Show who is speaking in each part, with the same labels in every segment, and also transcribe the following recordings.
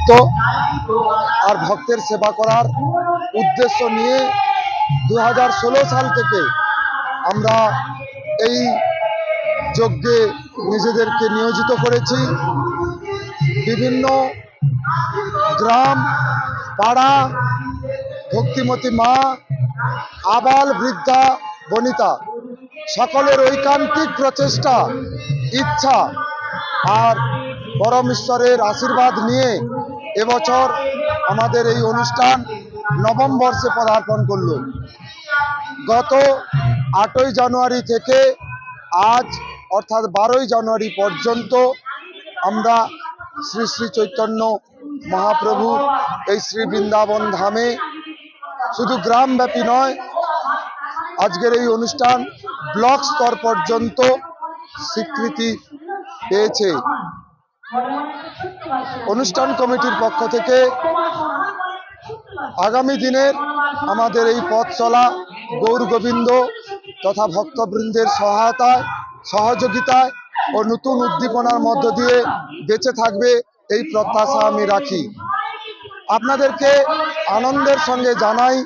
Speaker 1: ভক্ত আর ভক্তের সেবা করার উদ্দেশ্য নিয়ে 2016 সাল থেকে আমরা এই যজ্ঞে নিজেদেরকে নিয়োজিত করেছি। বিভিন্ন গ্রাম পাড়া ভক্তিমতী মা আবাল বৃদ্ধা বনিতা সকলের ঐকান্তিক প্রচেষ্টা ইচ্ছা আর পরম ঈশ্বরের আশীর্বাদ নিয়ে এবছর আমাদের এই অনুষ্ঠান নবম বর্ষে পদার্পণ করল। গত 8ই জানুয়ারি থেকে আজ অর্থাৎ 12ই জানুয়ারি পর্যন্ত আমরা শ্রী শ্রী চৈতন্য মহাপ্রভু এই শ্রী বৃন্দাবন ধামে শুধু গ্রামব্যাপী নয়, আজকের এই অনুষ্ঠান ব্লক স্তর পর্যন্ত স্বীকৃতি পেয়েছে। অনুষ্ঠান কমিটির পক্ষ থেকে আগামী দিনের আমাদের এই পথ চলা গৌর গোবিন্দ তথা ভক্তবৃন্দের সহায়তায় সহযোগিতায় ও নতুন উদ্দীপনার মধ্য দিয়ে বেঁচে থাকবে এই প্রত্যাশা আমি রাখি। আপনাদেরকে আনন্দের সঙ্গে জানাই,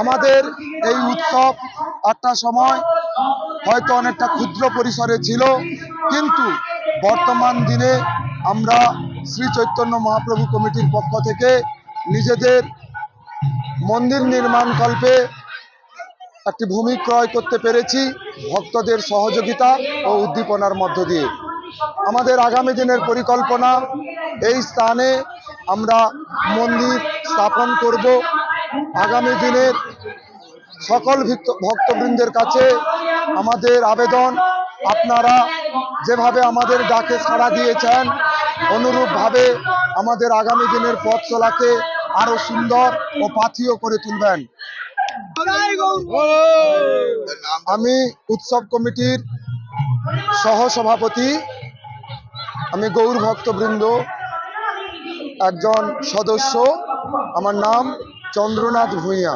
Speaker 1: আমাদের এই উৎসব একটা সময় হয়তো অনেকটা ক্ষুদ্র পরিসরে ছিল, কিন্তু বর্তমান দিনে আমরা শ্রী চৈতন্য মহাপ্রভু কমিটির পক্ষ থেকে নিজেদের মন্দির নির্মাণকল্পে একটি ভূমি ক্রয় করতে পেরেছি ভক্তদের সহযোগিতা ও উদ্দীপনার মধ্য দিয়ে। আমাদের আগামী দিনের পরিকল্পনা, এই স্থানে আমরা মন্দির স্থাপন করব। আগামী দিনের সকল ভক্তবৃন্দের কাছে আমাদের আবেদন, আপনারা যেভাবে আমাদের ডাকে সাড়া দিয়েছেন অনুরূপভাবে আমাদের আগামী দিনের পথ চলাকে আরো সুন্দর ও পাথেয় করে তুলবেন। আমি উৎসব কমিটির সহসভাপতি, আমি গৌর ভক্তবৃন্দ একজন সদস্য, আমার নাম চন্দ্রনাথ ভূঁইয়া।